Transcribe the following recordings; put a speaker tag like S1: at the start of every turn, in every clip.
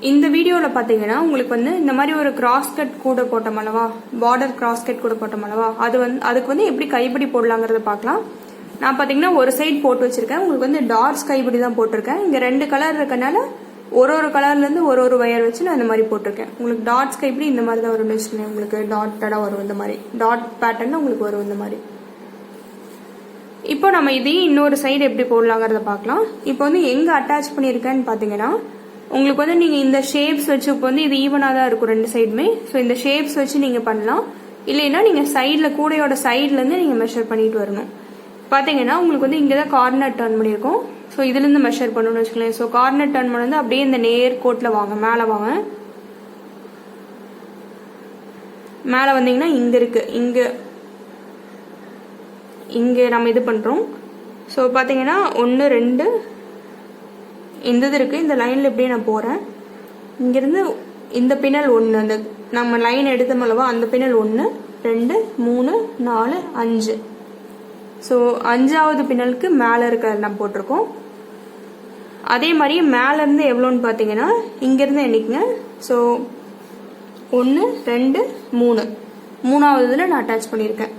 S1: இந்த வீடியோவில் பார்த்தீங்கன்னா உங்களுக்கு வந்து இந்த மாதிரி ஒரு கிராஸ் கட் கூட போட்டோம் அல்லவா, பார்டர் கிராஸ் கட் கூட போட்டோம் அல்லவா, அதுக்கு வந்து எப்படி கைப்பிடி போடலாங்கிறத பார்க்கலாம். நான் பார்த்தீங்கன்னா ஒரு சைடு போட்டு வச்சிருக்கேன். உங்களுக்கு வந்து டாட்ஸ் கைப்பிடி தான் போட்டிருக்கேன். இங்கே 2 கலர் இருக்கனால ஒரு கலர்லேருந்து ஒரு வயர் வச்சு நான் இந்த மாதிரி போட்டிருக்கேன். உங்களுக்கு டாட்ஸ் கைப்பிடி இந்த மாதிரி தான் வரும்னு வச்சுக்கோங்க. உங்களுக்கு டாட்டடாக வரும், இந்த மாதிரி டாட் பேட்டர்ன் உங்களுக்கு வரும் இந்த மாதிரி. இப்போ நம்ம இதையும் இன்னொரு சைடு எப்படி போடலாங்கிறத பார்க்கலாம். இப்போ வந்து எங்கே அட்டாச் பண்ணியிருக்கேன்னு பார்த்தீங்கன்னா உங்களுக்கு வந்து நீங்கள் இந்த ஷேப்ஸ் வச்சு இப்போ வந்து இது ஈவனாக தான் இருக்கும் 2 சைடுமே. ஸோ இந்த ஷேப்ஸ் வச்சு நீங்கள் பண்ணலாம். இல்லைன்னா நீங்கள் சைடில் கூடையோட சைட்லேருந்து நீங்கள் மெஷர் பண்ணிட்டு வரணும். பார்த்தீங்கன்னா உங்களுக்கு வந்து இங்கே தான் கார்னர் டர்ன் பண்ணியிருக்கோம். ஸோ இதுலேருந்து மெஷர் பண்ணணும்னு வச்சுக்கலாம். ஸோ கார்னர் டர்ன் பண்ணி அப்படியே இந்த நேர் கோட்டில் வாங்க, மேலே வாங்க. மேலே வந்தீங்கன்னா இங்கே இருக்கு, இங்கே நம்ம இது பண்ணுறோம். ஸோ பார்த்தீங்கன்னா 1 2 இந்த இது இருக்குது. இந்த லைனில் எப்படியே நான் போகிறேன். இங்கேருந்து இந்த பின்னல் 1, அந்த நம்ம லைன் எடுத்தோம்லவா அந்த பின்னல் 1 2 3 4 5. ஸோ 5வது பின்னலுக்கு மேலே இருக்க நம்ம போட்டிருக்கோம். அதே மாதிரி மேலேருந்து எவ்வளோன்னு பார்த்தீங்கன்னா இங்கேருந்து எண்ணிக்கங்க. ஸோ 1 2 3 3வது இதில் நான் அட்டாச் பண்ணியிருக்கேன்.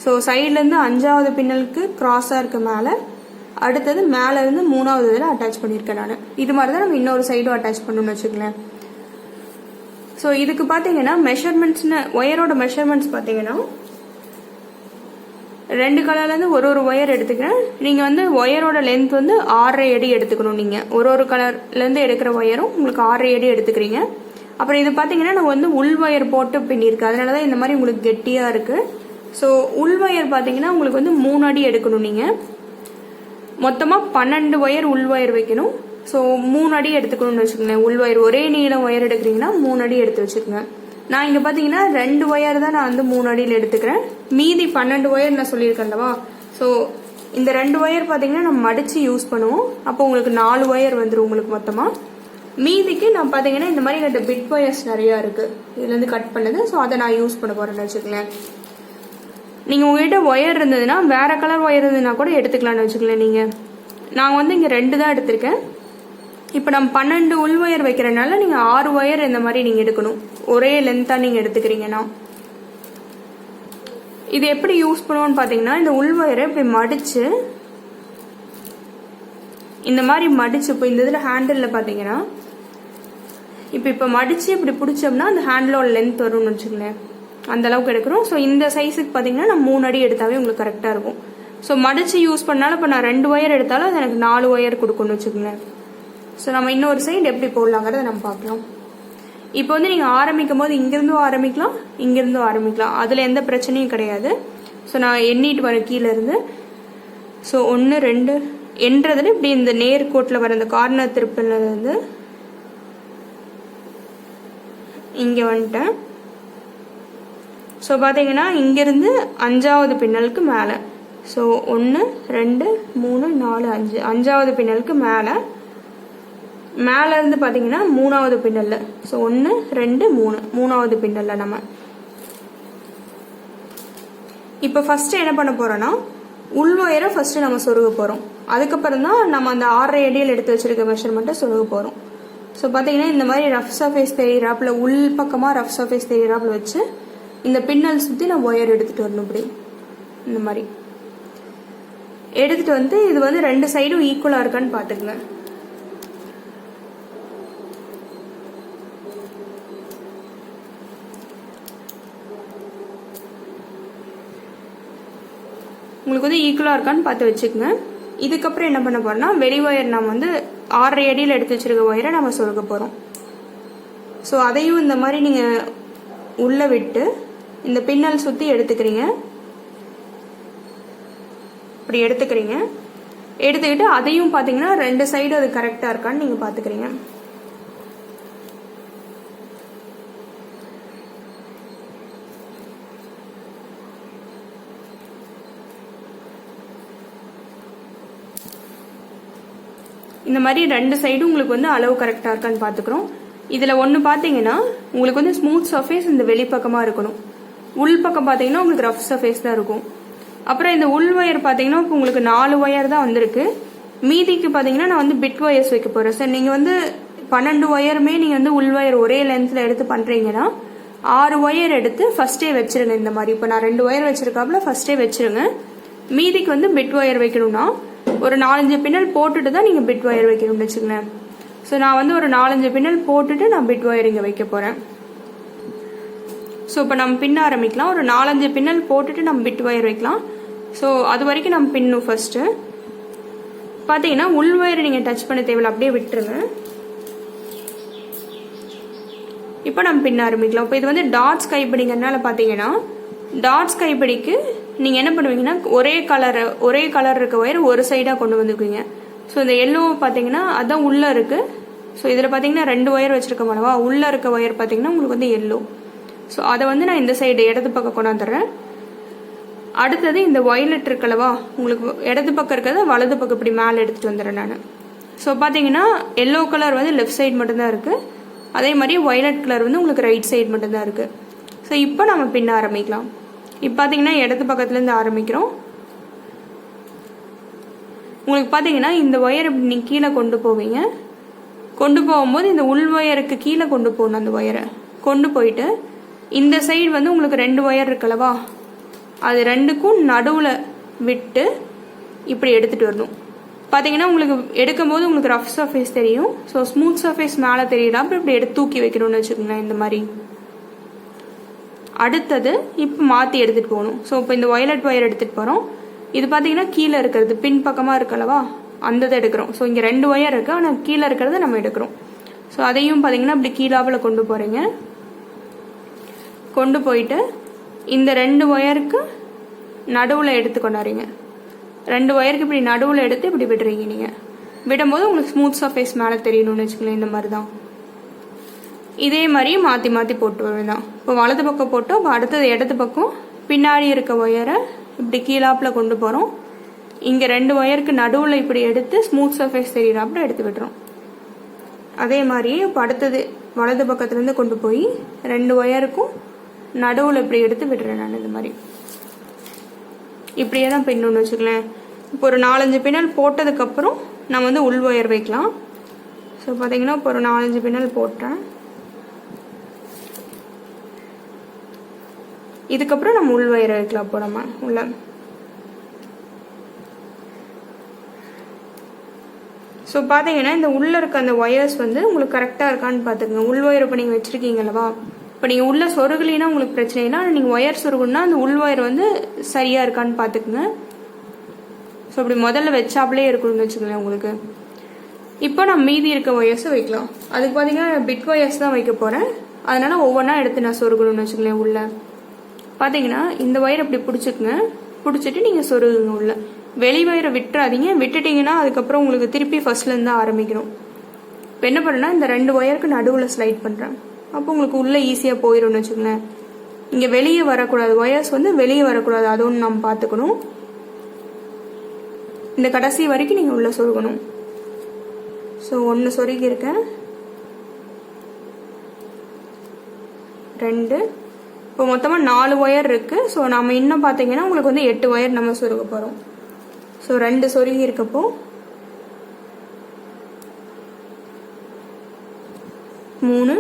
S1: ஸோ சைட்லேருந்து 5வது பின்னலுக்கு க்ராஸாக இருக்க மேலே, அடுத்தது மேலேருந்து 3வது இதில் அட்டாச் பண்ணியிருக்கேன் நான். இது மாதிரி தான் நம்ம இன்னொரு சைடும் அட்டாச் பண்ணணும்னு வச்சுக்கலாம். ஸோ இதுக்கு பார்த்தீங்கன்னா மெஷர்மெண்ட்ஸ்னு ஒயரோட மெஷர்மெண்ட்ஸ் பார்த்தீங்கன்னா 2 கலர்லேருந்து ஒரு ஒயர் எடுத்துக்கிறேன். நீங்கள் வந்து ஒயரோட லென்த் வந்து 6.5 அடி எடுத்துக்கணும். நீங்கள் ஒரு கலர்லேருந்து எடுக்கிற ஒயரும் உங்களுக்கு 6.5 அடி எடுத்துக்கிறீங்க. அப்புறம் இது பார்த்தீங்கன்னா நான் வந்து உள் ஒயர் போட்டு பின்னிருக்கேன். அதனால தான் இந்த மாதிரி உங்களுக்கு கெட்டியாக இருக்குது. ஸோ உள் ஒயர் பார்த்தீங்கன்னா உங்களுக்கு வந்து 3 அடி எடுக்கணும். நீங்கள் மொத்தமாக 12 ஒயர் உள் ஒயர் வைக்கணும். ஸோ 3 அடி எடுத்துக்கணும்னு வச்சுக்கோங்க. உள் ஒயர் ஒரே நீளம் ஒயர் எடுக்கிறீங்கன்னா 3 அடி எடுத்து வச்சுக்கோங்க. நான் இங்கே பார்த்தீங்கன்னா 2 ஒயர் தான் நான் வந்து 3 அடியில் எடுத்துக்கிறேன். மீதி 12 ஒயர் நான் சொல்லியிருக்கேன்லவா. ஸோ இந்த 2 ஒயர் பார்த்தீங்கன்னா நம்ம மடித்து யூஸ் பண்ணுவோம். அப்போ உங்களுக்கு 4 ஒயர் வந்துடும் உங்களுக்கு மொத்தமாக. மீதிக்கு நான் பார்த்தீங்கன்னா இந்த மாதிரி என்கிட்ட பிட் ஒயர்ஸ் நிறையா இருக்குது, இதுலேருந்து கட் பண்ணது. ஸோ அதை நான் யூஸ் பண்ண போகிறேன்னு வச்சுக்கலேன். நீங்கள் உங்கள்கிட்ட ஒயர் இருந்ததுன்னா வேறு கலர் ஒயர் இருந்ததுன்னா கூட எடுத்துக்கலான்னு வச்சுக்கலாம். நீங்கள் நான் வந்து இங்கே 2 தான் எடுத்திருக்கேன். இப்போ நம்ம 12 உள் ஒயர் வைக்கிறனால நீங்கள் 6 ஒயர் இந்த மாதிரி நீங்கள் எடுக்கணும். ஒரே லென்த்தாக நீங்கள் எடுத்துக்கிறீங்கன்னா இது எப்படி யூஸ் பண்ணுவோன்னு பார்த்தீங்கன்னா இந்த உள் ஒயரை இப்படி மடித்து இந்த மாதிரி மடித்து இப்போ இந்த இதில் ஹேண்டிலில் பார்த்தீங்கன்னா இப்போ மடித்து இப்படி பிடிச்சோம்னா அந்த ஹேண்டிலோட லென்த் வரும்னு வச்சுக்கலேன். அந்த அளவுக்கு எடுக்கிறோம். ஸோ இந்த சைஸுக்கு பார்த்தீங்கன்னா நான் 3 அடி எடுத்தாவே உங்களுக்கு கரெக்டாக இருக்கும். ஸோ மடித்து யூஸ் பண்ணாலும் இப்போ நான் 2 ஒயர் எடுத்தாலும் அது எனக்கு 4 ஒயர் கொடுக்கணும்னு வச்சுக்கோங்களேன். ஸோ நம்ம இன்னொரு சைடு எப்படி போடலாங்கிறத நம்ம பார்க்கலாம். இப்போ வந்து நீங்கள் ஆரம்பிக்கும் போது இங்கேருந்தும் ஆரம்பிக்கலாம், இங்கேருந்தும் ஆரம்பிக்கலாம். அதில் எந்த பிரச்சனையும் கிடையாது. ஸோ நான் எண்ணிட்டு வரேன் கீழே இருந்து. ஸோ 1 2 என்றதில் இப்படி இந்த நேர் கோட்டில் வர இந்த கார்னர் திருப்பிலிருந்து இங்கே வந்துட்டேன். ஸோ பார்த்தீங்கன்னா இங்கேருந்து 5வது பின்னலுக்கு மேலே. ஸோ 1 2 3 4 5 5வது பின்னலுக்கு மேலேருந்து பார்த்தீங்கன்னா 3வது பின்னலில். ஸோ 1 2 3 3வது பின்னலில் நம்ம இப்போ ஃபஸ்ட்டு என்ன பண்ண போகிறோன்னா உள் ஒயரை ஃபஸ்ட்டு நம்ம சொருக போகிறோம். அதுக்கப்புறம் தான் நம்ம அந்த 6.5 அடியில் எடுத்து வச்சிருக்க மெஷர்மெண்ட்டை சொருக போகிறோம். ஸோ பார்த்தீங்கன்னா இந்த மாதிரி ரஃப் சர்ஃபேஸ் தெரியிறாப்புல உள் பக்கமாக ரஃப் சர்ஃபேஸ் தெரியிறாப்புல வச்சு இந்த பின்னல் சுற்றி நான் ஒயர் எடுத்துகிட்டு வரணும். இப்படி இந்த மாதிரி எடுத்துகிட்டு வந்து இது வந்து 2 சைடும் ஈக்குவலாக இருக்கான்னு பார்த்துக்குங்க. உங்களுக்கு வந்து ஈக்குவலாக இருக்கான்னு பார்த்து வச்சுக்கோங்க. இதுக்கப்புறம் என்ன பண்ண போறோம்னா வெளி ஒயர் நம்ம வந்து 6.5 அடியில் எடுத்து வச்சிருக்க ஒயரை நம்ம சொருக போகிறோம். ஸோ அதையும் இந்த மாதிரி நீங்கள் உள்ளே விட்டு இந்த பின்னல் சுற்றி எடுத்துக்கிறீங்க. இப்படி எடுத்துக்கிட்டு அதையும் பார்த்தீங்கன்னா 2 சைடு அது கரெக்டாக இருக்கான்னு நீங்கள் பார்த்துக்கிறீங்க. இந்த மாதிரி 2 சைடும் உங்களுக்கு வந்து அளவு கரெக்டாக இருக்கான்னு பார்த்துக்கிறோம். இதில் ஒன்று பார்த்தீங்கன்னா உங்களுக்கு வந்து ஸ்மூத் சர்ஃபேஸ் இந்த வெளிப்பக்கமாக இருக்கணும். உள் பக்கம் பார்த்தீங்கன்னா உங்களுக்கு ரஃப் சர்ஃபேஸ் தான் இருக்கும். அப்புறம் இந்த உள் ஒயர் பார்த்தீங்கன்னா இப்போ உங்களுக்கு 4 ஒயர் தான் வந்திருக்கு. மீதிக்கு பார்த்தீங்கன்னா நான் வந்து பிட் ஒயர்ஸ் வைக்க போகிறேன். சார் நீங்கள் வந்து 12 ஒயருமே நீங்கள் வந்து உள் ஒயர் ஒரே லென்த்தில் எடுத்து பண்ணுறீங்கன்னா 6 ஒயர் எடுத்து ஃபஸ்ட்டே வச்சிருங்க. இந்த மாதிரி இப்போ நான் 2 ஒயர் வச்சிருக்காப்புல ஃபஸ்ட்டே வச்சிருங்க. மீதிக்கு வந்து பிட் ஒயர் வைக்கணும்னா ஒரு 4-5 பின்னல் போட்டுட்டு தான் நீங்கள் பிட் ஒயர் வைக்கணும்னு வச்சுக்கோங்களேன். ஸோ நான் வந்து ஒரு 4-5 பின்னல் போட்டுட்டு நான் பிட் ஒயர் இங்கே வைக்க போகிறேன். ஸோ இப்போ நம்ம பின்ன ஆரம்பிக்கலாம். ஒரு 4-5 பின்னல் போட்டுட்டு நம்ம பிட் ஒயர் வைக்கலாம். ஸோ அது வரைக்கும் நம்ம பின்னும் ஃபர்ஸ்ட்டு பார்த்தீங்கன்னா உள் ஒயர் நீங்கள் டச் பண்ண தேவையில்ல, அப்படியே விட்டுருங்க. இப்போ நம்ம பின்ன ஆரம்பிக்கலாம். இப்போ இது வந்து டாட்ஸ் கைப்பிடிங்கிறதுனால பார்த்தீங்கன்னா டாட்ஸ் கைப்பிடிக்கு நீங்கள் என்ன பண்ணுவீங்கன்னா ஒரே கலர் இருக்க ஒயர் ஒரு சைடாக கொண்டு வந்துக்குவீங்க. ஸோ இந்த எல்லோ பார்த்தீங்கன்னா அதான் உள்ளே இருக்குது. ஸோ இதில் பார்த்தீங்கன்னா 2 ஒயர் வச்சுருக்க மாட்டவா, உள்ளே இருக்க ஒயர் பார்த்தீங்கன்னா உங்களுக்கு வந்து எல்லோ. ஸோ அதை வந்து நான் இந்த சைடு இடது பக்கம் கொண்டாந்துடுறேன். அடுத்தது இந்த வயலட் இருக்கலவா, உங்களுக்கு இடது பக்கம் இருக்கிறத வலது பக்கம் இப்படி மேலே எடுத்துகிட்டு வந்துடுறேன் நான். ஸோ பார்த்தீங்கன்னா எல்லோ கலர் வந்து லெஃப்ட் சைடு மட்டும்தான் இருக்குது. அதே மாதிரி வயலட் கலர் வந்து உங்களுக்கு ரைட் சைடு மட்டும்தான் இருக்குது. ஸோ இப்போ நம்ம பின்ன ஆரம்பிக்கலாம். இப்போ பார்த்தீங்கன்னா இடது பக்கத்துலேருந்து ஆரம்பிக்கிறோம். உங்களுக்கு பார்த்தீங்கன்னா இந்த ஒயர் இப்படி நீங்கள் கீழே கொண்டு போவீங்க. கொண்டு போகும்போது இந்த உள் ஒயருக்கு கீழே கொண்டு போகணும். அந்த ஒயரை கொண்டு போயிட்டு இந்த சைடு வந்து உங்களுக்கு 2 ஒயர் இருக்கலவா, அது 2க்கும் நடுவில் விட்டு இப்படி எடுத்துகிட்டு வரணும். பார்த்தீங்கன்னா உங்களுக்கு எடுக்கும்போது உங்களுக்கு ரஃப் சர்ஃபேஸ் தெரியும். ஸோ ஸ்மூத் சர்ஃபேஸ் மேலே தெரியல, அப்புறம் இப்படி எடுத்து தூக்கி வைக்கணும்னு வச்சுக்கோங்களேன். இந்த மாதிரி அடுத்தது இப்போ மாற்றி எடுத்துகிட்டு போகணும். ஸோ இப்போ இந்த வயலட் ஒயர் எடுத்துகிட்டு போகிறோம். இது பார்த்தீங்கன்னா கீழே இருக்கிறது பின் பக்கமாக இருக்கலவா, அந்த இதை எடுக்கிறோம். ஸோ இங்கே 2 ஒயர் இருக்குது, ஆனால் கீழே இருக்கிறத நம்ம எடுக்கிறோம். ஸோ அதையும் பார்த்தீங்கன்னா இப்படி கீழாவில் கொண்டு போகிறீங்க. கொண்டு போயிட்டு இந்த 2 ஒயருக்கு நடுவில் எடுத்து கொண்டாடுறீங்க. 2 ஒயருக்கு இப்படி நடுவில் எடுத்து இப்படி விடுறீங்க. நீங்கள் விடும்போது உங்களுக்கு ஸ்மூத் சர்ஃபேஸ் மேலே தெரியணும்னு வச்சுக்கலாம். இந்த மாதிரி தான் இதே மாதிரி மாற்றி மாற்றி போட்டு வருவேன். இப்போ வலது பக்கம் போட்டோம். இப்போ அடுத்தது இடது பக்கம் பின்னாடி இருக்க ஒயரை இப்படி கீழாப்பில் கொண்டு போகிறோம். இங்கே 2 ஒயருக்கு நடுவில் இப்படி எடுத்து ஸ்மூத் சர்ஃபேஸ் தெரியிறாப்புல எடுத்து விடுறோம். அதே மாதிரியே இப்போ அடுத்தது வலது பக்கத்துலேருந்து கொண்டு போய் 2 ஒயருக்கும் நடுவில் இப்படி எடுத்து விடுறேன் நான். இந்த மாதிரி இப்படியே தான் பின்னணும்னு வச்சுக்கலேன். இப்போ ஒரு 4-5 பின்னல் போட்டதுக்கப்புறம் நம்ம வந்து உள் ஒயர் வைக்கலாம். ஸோ பார்த்தீங்கன்னா இப்போ ஒரு 4-5 பின்னல் போட்டேன். இதுக்கப்புறம் நம்ம உள் ஒயர் வைக்கலாம். இப்போ நம்ம உள்ள ஸோ பார்த்தீங்கன்னா இந்த உள்ளே இருக்க அந்த ஒயர்ஸ் வந்து உங்களுக்கு கரெக்டாக இருக்கான்னு பார்த்துக்குங்க. உள் ஒயர் இப்போ நீங்கள் வச்சுருக்கீங்களவா, இப்போ நீங்கள் உள்ளே சொருகலினா உங்களுக்கு பிரச்சனை இல்லை. ஆனால் நீங்கள் ஒயர் சொருகுன்னா அந்த உள் ஒயர் வந்து சரியாக இருக்கான்னு பார்த்துக்குங்க. ஸோ அப்படி முதல்ல வச்சாப்லே இருக்கணும்னு வச்சுக்கோங்களேன் உங்களுக்கு. இப்போ நான் மீதி இருக்க ஒயர்ஸை வைக்கலாம். அதுக்கு பார்த்தீங்கன்னா பிட் ஒயர்ஸ் தான் வைக்க போகிறேன். அதனால் ஒவ்வொன்றா எடுத்து நான் சொருகணும்னு வச்சுக்கோங்களேன். உள்ள பார்த்தீங்கன்னா இந்த ஒயர் இப்படி பிடிச்சிக்குங்க. பிடிச்சிட்டு நீங்கள் சொருகுங்க. உள்ள வெளி ஒயரை விட்டுறாதீங்க. விட்டுட்டிங்கன்னா அதுக்கப்புறம் உங்களுக்கு திருப்பி ஃபர்ஸ்ட்லேருந்து தான் ஆரம்பிக்கணும். இப்போ என்ன பண்ணுன்னா இந்த 2 ஒயருக்கு நடுவில் ஸ்லைட் பண்ணுறேன். அப்போ உங்களுக்கு உள்ளே ஈஸியாக போயிடும்னு வச்சுக்கோங்களேன். இங்கே வெளியே வரக்கூடாது, ஒயர்ஸ் வந்து வெளியே வரக்கூடாது. அது ஒன்று நம்ம பார்த்துக்கணும். இந்த கடைசி வரைக்கும் நீங்கள் உள்ளே சொருகணும். ஸோ 1 சொருகியிருக்கேன், 2, இப்போ மொத்தமாக 4 ஒயர் இருக்குது. ஸோ நம்ம இன்னும் பார்த்தீங்கன்னா உங்களுக்கு வந்து 8 ஒயர் நம்ம சொருக போகிறோம். ஸோ 2 சொருகி இருக்கப்போ 3,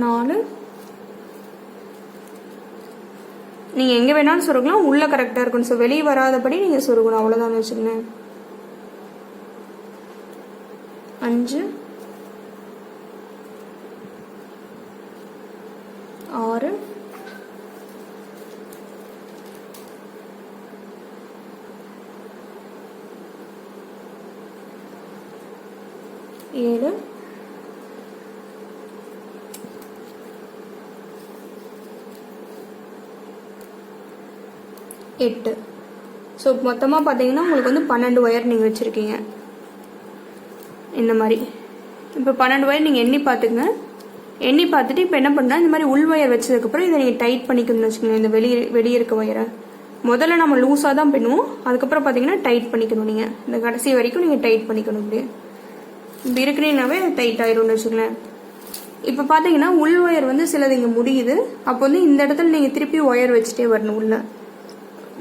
S1: 4, நீங்கள் எங்கே வேணாலும் சொருகலாம். உள்ளே கரெக்டாக இருக்கணும். ஸோ வெளியே வராதபடி நீங்கள் சொருகணும். அவ்வளோதான் வச்சுக்கோங்க. 5, 6, 7, 8. ஸோ மொத்தமாக பார்த்தீங்கன்னா உங்களுக்கு வந்து 12 ஒயர் நீங்கள் வச்சுருக்கீங்க. இந்த மாதிரி இப்போ 12 ஒயர் நீங்கள் எண்ணி பார்த்துக்குங்க. எண்ணி பார்த்துட்டு இப்போ என்ன பண்ணால் இந்த மாதிரி உள் ஒயர் வச்சதுக்கப்புறம் இதை நீங்கள் டைட் பண்ணிக்கணும்னு வச்சுக்கோங்க. இந்த வெளியே இருக்க ஒயரை முதல்ல நம்ம லூஸாக தான் பின்னுவோம். அதுக்கப்புறம் பார்த்தீங்கன்னா டைட் பண்ணிக்கணும். நீங்கள் இந்த கடைசி வரைக்கும் நீங்கள் டைட் பண்ணிக்கணும். இப்படி இருக்கிறீங்கன்னாவே டைட் ஆயிரும்னு வச்சுக்கோங்களேன். இப்போ பார்த்தீங்கன்னா உள் ஒயர் வந்து சிலது இங்கே முடியுது. அப்போ வந்து இந்த இடத்துல நீங்கள் திருப்பி ஒயர் வச்சுட்டே வரணும். உள்ள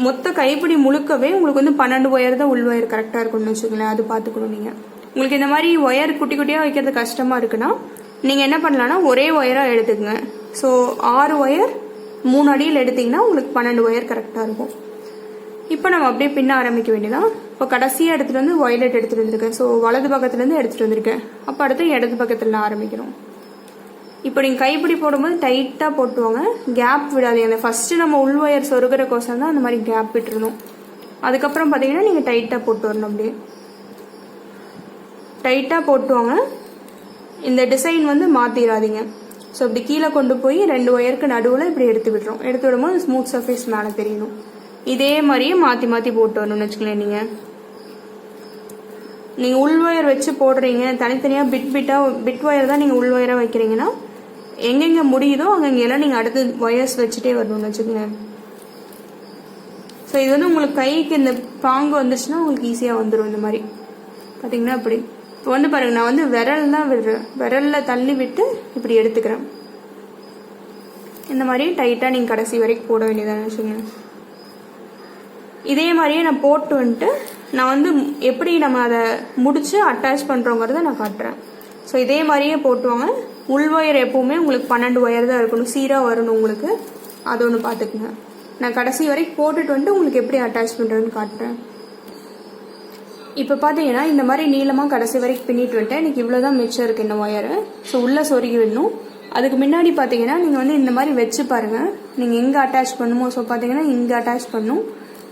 S1: மொத்த கைப்பிடி முழுக்கவே உங்களுக்கு வந்து 12 ஒயர் தான் உள் ஒயர் கரெக்டாக இருக்கும்னு வச்சுக்கோங்களேன். அது பார்த்துக்கணும் நீங்கள். உங்களுக்கு இந்த மாதிரி ஒயர் குட்டி குட்டியாக வைக்கிறது கஷ்டமாக இருக்குன்னா நீங்கள் என்ன பண்ணலான்னா ஒரே ஒயராக எடுத்துக்கங்க. ஸோ 6 ஒயர் 3 அடியில் எடுத்திங்கன்னா உங்களுக்கு 12 ஒயர் கரெக்டாக இருக்கும். இப்போ நம்ம அப்படியே பின்ன ஆரம்பிக்க வேண்டியதான். இப்போ கடைசியாக எடுத்துகிட்டு வந்து வயலட் எடுத்துகிட்டு வந்திருக்கேன். ஸோ வலது பக்கத்துலேருந்து எடுத்துகிட்டு வந்திருக்கேன். அப்போ அடுத்து இடது பக்கத்தில் ஆரம்பிக்கணும். இப்போ நீங்கள் கைப்பிடி போடும்போது டைட்டாக போட்டுவாங்க, கேப் விடாதீங்க. ஃபஸ்ட்டு நம்ம உள் ஒயர் சொருகிற கோசம் தான் அந்த மாதிரி கேப் விட்டுருணும். அதுக்கப்புறம் பார்த்தீங்கன்னா நீங்கள் டைட்டாக போட்டு வரணும். அப்படியே டைட்டாக போட்டுவாங்க. இந்த டிசைன் வந்து மாற்றிடாதீங்க. ஸோ இப்படி கீழே கொண்டு போய் 2 ஒயருக்கு நடுவில் இப்படி எடுத்து விடுறோம். எடுத்து விடும்போது ஸ்மூத் சர்ஃபேஸ் மேலே தெரியணும். இதே மாதிரியே மாற்றி மாற்றி போட்டு வரணும்னு வச்சுக்கலாம். நீங்கள் உள் ஒயர் வச்சு போடுறீங்க, தனித்தனியாக பிட் ஒயர் தான் நீங்கள் உள் ஒயராக வைக்கிறீங்கன்னா எங்கெங்கே முடியுதோ அங்கெங்கெல்லாம் நீங்கள் அடுத்து ஒயர்ஸ் வச்சுட்டே வரணும்னு வச்சுக்கோங்க. ஸோ இது வந்து உங்களுக்கு கைக்கு இந்த பாங்கு வந்துச்சுன்னா உங்களுக்கு ஈஸியாக வந்துடும். இந்த மாதிரி பார்த்தீங்கன்னா இப்படி இப்போ வந்து பாருங்கள், நான் வந்து விரல் தான் விடுறேன். விரலில் தள்ளி விட்டு இப்படி எடுத்துக்கிறேன். இந்த மாதிரி டைட்டாக நீங்கள் கடைசி வரைக்கும் போட வேண்டியதான்னு வச்சுக்கோங்க. இதே மாதிரியே நான் போட்டு வந்துட்டு நான் வந்து எப்படி நம்ம அதை முடிச்சு அட்டாச் பண்ணுறோங்கிறத நான் காட்டுறேன். ஸோ இதே மாதிரியே போட்டுவாங்க. உள் ஒயர் எப்பவுமே உங்களுக்கு 12 ஒயர் தான் இருக்கணும், சீராக வரணும் உங்களுக்கு. அது ஒன்று பார்த்துக்குங்க. நான் கடைசி வரைக்கும் போட்டுட்டு வந்துட்டு உங்களுக்கு எப்படி அட்டாச் பண்ணுறதுன்னு காட்டுறேன். இப்போ பார்த்தீங்கன்னா இந்த மாதிரி நீளமாக கடைசி வரைக்கும் பின்னிட்டு வந்துட்டேன். எனக்கு இவ்வளோ தான் மிச்சம் இருக்குது இந்த ஒயரு. ஸோ உள்ளே சொருகி விடணும். அதுக்கு முன்னாடி பார்த்தீங்கன்னா நீங்கள் வந்து இந்த மாதிரி வச்சு பாருங்கள், நீங்கள் எங்கே அட்டாச் பண்ணுமோ. ஸோ பார்த்தீங்கன்னா இங்கே அட்டாச் பண்ணும்.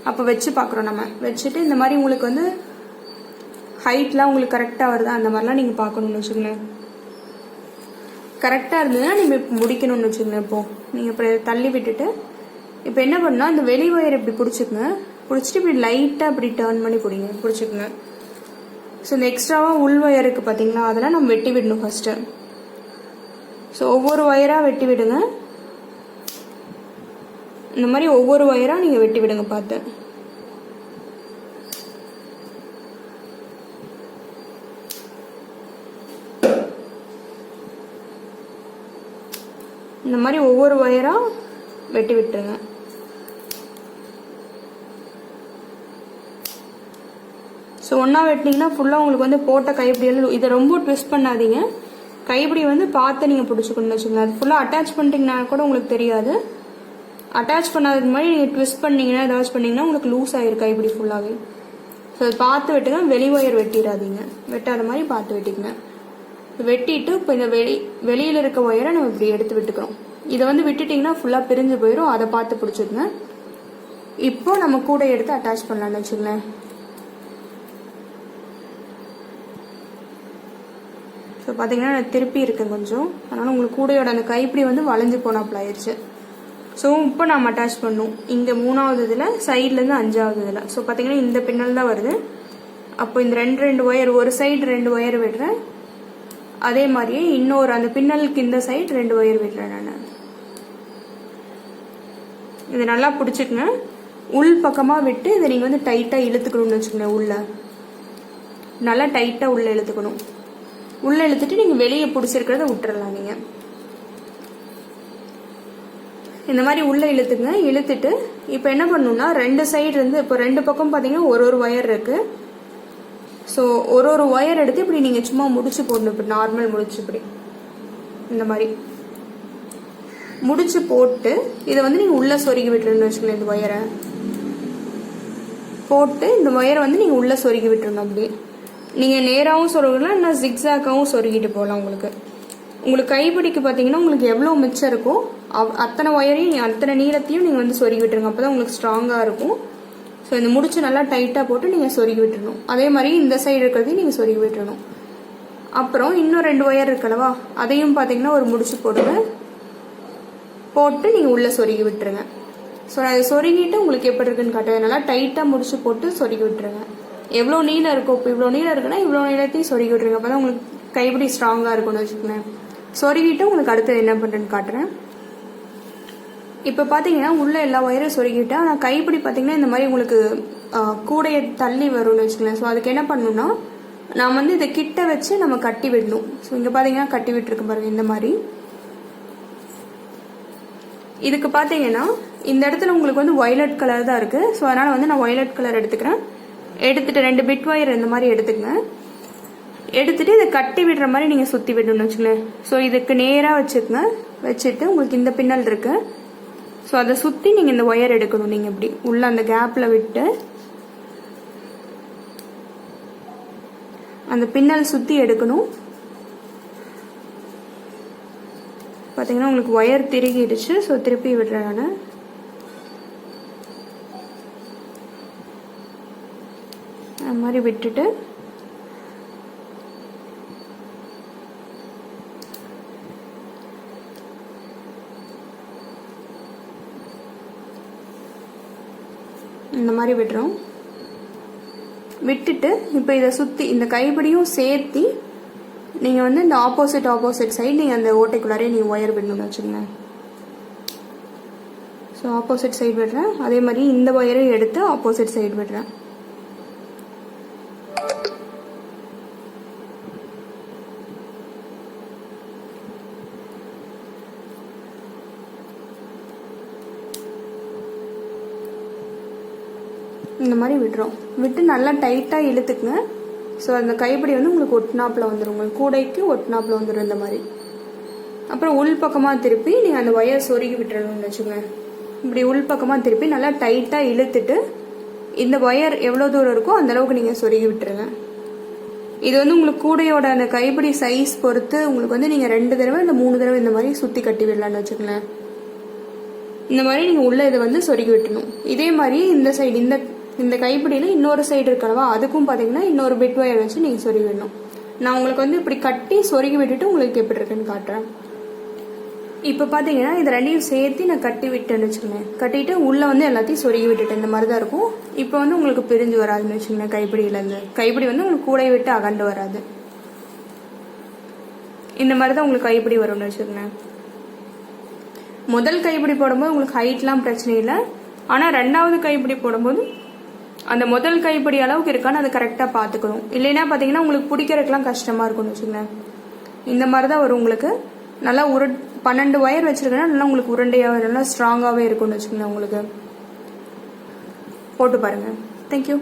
S1: அப்போ வச்சு பார்க்குறோம். நம்ம வச்சுட்டு இந்த மாதிரி உங்களுக்கு வந்து ஹைட்லாம் உங்களுக்கு கரெக்டாக வருதா அந்த மாதிரிலாம் நீங்கள் பார்க்கணுன்னு வச்சுக்கோங்க. கரெக்டாக இருந்ததுன்னா நீங்கள் இப்போ முடிக்கணும்னு வச்சுக்கோங்க. இப்போது நீங்கள் இப்போ தள்ளி விட்டுட்டு இப்போ என்ன பண்ணால் இந்த வெளி ஒயர் இப்படி பிடிச்சிக்குங்க. பிடிச்சிட்டு இப்படி லைட்டாக இப்படி டர்ன் பண்ணி பிடிச்சிக்குங்க. ஸோ இந்த எக்ஸ்ட்ராவாக உள் ஒயருக்கு பார்த்தீங்களா, அதெல்லாம் நம்ம வெட்டி விடணும் ஃபஸ்ட்டு. ஸோ ஒவ்வொரு ஒயராக வெட்டி விடுங்க. இந்த மாதிரி ஒவ்வொரு ஒயராக நீங்கள் வெட்டி விடுங்க பார்த்து. இந்த மாதிரி ஒவ்வொரு ஒயராக வெட்டி விட்டுருங்க. ஸோ ஒன்றா வெட்டினீங்கன்னா ஃபுல்லாக உங்களுக்கு வந்து போட்ட கைப்பிடியெல்லாம் இதை ரொம்ப ட்விஸ்ட் பண்ணாதீங்க. கைப்பிடி வந்து பார்த்து நீங்கள் பிடிச்சிக்கணும்னு வச்சுக்கோங்க. அது ஃபுல்லாக அட்டாச் பண்ணிட்டீங்கன்னா கூட உங்களுக்கு தெரியாது. அட்டாச் பண்ணாததுக்கு மாதிரி நீங்கள் ட்விஸ்ட் பண்ணிங்கன்னா ஏதாச்சும் பண்ணிங்கன்னா உங்களுக்கு லூஸ் ஆகிருக்கு கைப்பிடி ஃபுல்லாகவே. ஸோ அதை பார்த்து வெட்டுங்க. வெளி ஒயர் வெட்டிடாதீங்க. வெட்டாத மாதிரி பார்த்து வெட்டிக்கங்க. வெட்டிட்டு இப்போ இந்த வெளியில் இருக்க ஒயரை நம்ம இப்படி எடுத்து விட்டுக்கிறோம். இதை வந்து விட்டுட்டிங்கன்னா ஃபுல்லாக பிரிஞ்சு போயிடும். அதை பார்த்து பிடிச்சிக்கங்க. இப்போ நம்ம கூடை எடுத்து அட்டாச் பண்ணலான்னு வச்சுக்கோங்களேன். ஸோ பார்த்தீங்கன்னா நான் திருப்பி இருக்கேன் கொஞ்சம், அதனால் உங்களுக்கு கூடையோட அந்த கைப்பிடி வந்து வளைஞ்சு போனாப்புல ஆயிடுச்சு. ஸோ இப்போ நம்ம அட்டாச் பண்ணும் இங்கே 3வது இதில், சைட்லேருந்து 5வது இதில். ஸோ பார்த்தீங்கன்னா இந்த பின்னல் தான் வருது. அப்போ இந்த ரெண்டு ஒயர், ஒரு சைடு 2 ஒயர் விடுறேன். அதே மாதிரியே இன்னொரு அந்த பின்னலுக்கு இந்த சைடு 2 ஒயர் விடுறேன் நான். இது நல்லா பிடிச்சிக்குங்க. உள் பக்கமாக விட்டு இதை நீங்கள் வந்து டைட்டாக இழுத்துக்கணும்னு வச்சுக்கோங்க. உள்ள நல்லா டைட்டாக உள்ளே இழுத்துக்கணும். உள்ளே இழுத்துட்டு நீங்கள் வெளியே பிடிச்சிருக்கிறத விட்டுறலாம். நீங்கள் இந்த மாதிரி உள்ளே இழுத்துங்க. இழுத்துட்டு இப்போ என்ன பண்ணணும்னா 2 சைடு இருந்து இப்போ 2 பக்கம் பார்த்தீங்கன்னா ஒரு ஒயர் இருக்கு. ஸோ ஒரு ஒயர் எடுத்து இப்படி நீங்கள் சும்மா முடிச்சு போடணும். இப்படி நார்மல் முடிச்சு இப்படி இந்த மாதிரி முடிச்சு போட்டு இதை வந்து நீங்கள் உள்ளே சொருகி விட்டுருன்னு வச்சுக்கோங்க. இந்த ஒயரை போட்டு இந்த ஒயரை வந்து நீங்கள் உள்ளே சொருகி விட்டுருணும். அப்படி நீங்கள் நேராகவும் சொருகலாம், இல்லை ஜிக்ஸாக்காகவும் சொருகிட்டு போகலாம். உங்களுக்கு கைப்பிடிக்கு பார்த்தீங்கன்னா உங்களுக்கு எவ்வளோ மிச்சம் இருக்கோ அத்தனை ஒயரையும் அத்தனை நீளத்தையும் நீங்கள் வந்து சொருகி விட்டுருங்க. அப்போ தான் உங்களுக்கு ஸ்ட்ராங்காக இருக்கும். ஸோ இந்த முடிச்சு நல்லா டைட்டாக போட்டு நீங்கள் சொருகி விட்டுருணும். அதே மாதிரி இந்த சைடு இருக்கிறதையும் நீங்கள் சொருகி விட்டுறணும். அப்புறம் இன்னும் 2 ஒயர் இருக்கலவா, அதையும் பார்த்தீங்கன்னா ஒரு முடிச்சு போடுங்க. போட்டு நீங்கள் உள்ளே சொருகி விட்டுருங்க. ஸோ அதை சொருகிட்டு உங்களுக்கு எப்படி இருக்குன்னு காட்டுவேன். நல்லா டைட்டாக முடிச்சு போட்டு சொருகி விட்டுருங்க. எவ்வளோ நீளம் இருக்கோ, இப்போ இவ்வளோ நீளம் இருக்குன்னா இவ்வளோ நீளத்தையும் சொருகி விட்டுருங்க. அப்போ தான் உங்களுக்கு கைப்பிடி ஸ்ட்ராங்காக இருக்கும்னு வச்சுக்கோங்களேன். சொருகிட்டு உங்களுக்கு அடுத்தது என்ன பண்ணுறேன்னு காட்டுறேன். இப்போ பார்த்தீங்கன்னா உள்ளே எல்லா ஒயரும் சொருகிட்டேன். ஆனால் கைப்பிடி பார்த்தீங்கன்னா இந்த மாதிரி உங்களுக்கு கூடையை தள்ளி வரும்னு வச்சுக்கோங்களேன். ஸோ அதுக்கு என்ன பண்ணணும்னா நான் வந்து இதை கிட்ட வச்சு நம்ம கட்டி விடணும். ஸோ இங்கே பார்த்தீங்கன்னா கட்டி விட்டுருக்கு பாருங்க. இந்த மாதிரி இதுக்கு பார்த்தீங்கன்னா இந்த இடத்துல உங்களுக்கு வந்து வயலட் கலர் தான் இருக்குது. ஸோ அதனால் வந்து நான் வயலட் கலர் எடுத்துக்கிறேன். எடுத்துட்டு 2 பிட் ஒயர் இந்த மாதிரி எடுத்துக்கங்க. எடுத்துட்டு இதை கட்டி விடுற மாதிரி நீங்கள் சுற்றி விடணும்னு வச்சுக்கோங்களேன். ஸோ இதுக்கு நேராக வச்சுக்கோங்க. வச்சுட்டு உங்களுக்கு இந்த பின்னல் இருக்கு. ஸோ அதை சுற்றி நீங்கள் இந்த ஒயர் எடுக்கணும். நீங்கள் இப்படி உள்ள அந்த கேப்பில் விட்டு அந்த பின்னல் சுற்றி எடுக்கணும். பார்த்தீங்கன்னா உங்களுக்கு ஒயர் திருகிடுச்சு. ஸோ திருப்பி விடுறேன் நான். அது மாதிரி விட்டுட்டு இந்த மாதிரி விடுறோம். விட்டுட்டு இப்போ இதை சுற்றி இந்த கைப்பிடியும் சேர்த்து நீங்கள் வந்து இந்த ஆப்போசிட் சைடு நீங்கள் அந்த ஓட்டைக்குள்ளாரே நீங்கள் ஒயர் விடணும்னு வச்சுக்கோங்க. ஸோ ஆப்போசிட் சைடு விடுறேன். அதே மாதிரி இந்த ஒயரையும் எடுத்து ஆப்போசிட் சைடு விடுறேன். இந்த மாதிரி விடுறோம். விட்டு நல்லா டைட்டாக இழுத்துக்குங்க. ஸோ அந்த கைப்பிடி வந்து உங்களுக்கு ஒட்டினாப்பில் வந்துடும். உங்களுக்கு கூடைக்கு ஒட்டினாப்பில் வந்துடும் இந்த மாதிரி. அப்புறம் உள் பக்கமாக திருப்பி நீங்கள் அந்த ஒயர் சொருகி விட்டுறணும்னு வச்சுக்கோங்க. இப்படி உள் பக்கமாக திருப்பி நல்லா டைட்டாக இழுத்துட்டு இந்த ஒயர் எவ்வளோ தூரம் இருக்கோ அந்தளவுக்கு நீங்கள் சொருகி விட்டுருங்க. இது வந்து உங்களுக்கு கூடையோட அந்த கைப்பிடி சைஸ் பொறுத்து உங்களுக்கு வந்து நீங்கள் 2 தடவை இல்லை 3 தடவை இந்த மாதிரி சுற்றி கட்டி விடலான்னு வச்சுக்கோங்களேன். இந்த மாதிரி நீங்கள் உள்ள இதை வந்து சொருகி விட்டணும். இதே மாதிரி இந்த சைடு இந்த கைப்பிடியில் இன்னொரு சைடு இருக்கலவா, அதுக்கும் பார்த்தீங்கன்னா இன்னொரு பிட் ஒயர் வச்சு நீங்கள் சொருகி விடணும். நான் உங்களுக்கு வந்து இப்படி கட்டி சொருகி விட்டுட்டு உங்களுக்கு எப்படி இருக்குன்னு காட்டுறேன். இப்போ பார்த்தீங்கன்னா இது 2யும் சேர்த்து நான் கட்டி விட்டேன்னு வச்சுக்கோங்க. கட்டிட்டு உள்ளே வந்து எல்லாத்தையும் சொருகி விட்டுட்டேன். இந்த மாதிரி தான் இருக்கும். இப்போ வந்து உங்களுக்கு பிரிஞ்சு வராதுன்னு வச்சுக்கோங்க. கைப்பிடியிலேருந்து கைப்பிடி வந்து உங்களுக்கு கூடை விட்டு அகண்டு வராது. இந்த மாதிரி தான் உங்களுக்கு கைப்பிடி வரும்னு வச்சுக்கோங்க. முதல் கைப்பிடி போடும்போது உங்களுக்கு ஹைட்லாம் பிரச்சனை இல்லை. ஆனால் 2வது கைப்பிடி போடும்போது அந்த முதல் கைப்பிடி அளவுக்கு இருக்கான்னு அதை கரெக்டாக பார்த்துக்கணும். இல்லைன்னா பார்த்தீங்கன்னா உங்களுக்கு பிடிக்கிறதுக்கெலாம் கஷ்டமாக இருக்கும்னு வச்சுக்கோங்க. இந்த மாதிரி தான் வரும் உங்களுக்கு. நல்லா 12 ஒயர் வச்சுருக்கேன்னா நல்லா உங்களுக்கு உருண்டையாக நல்லா ஸ்ட்ராங்காகவே இருக்கும்னு வச்சுக்கோங்க. உங்களுக்கு போட்டு பாருங்கள். தேங்க்யூ.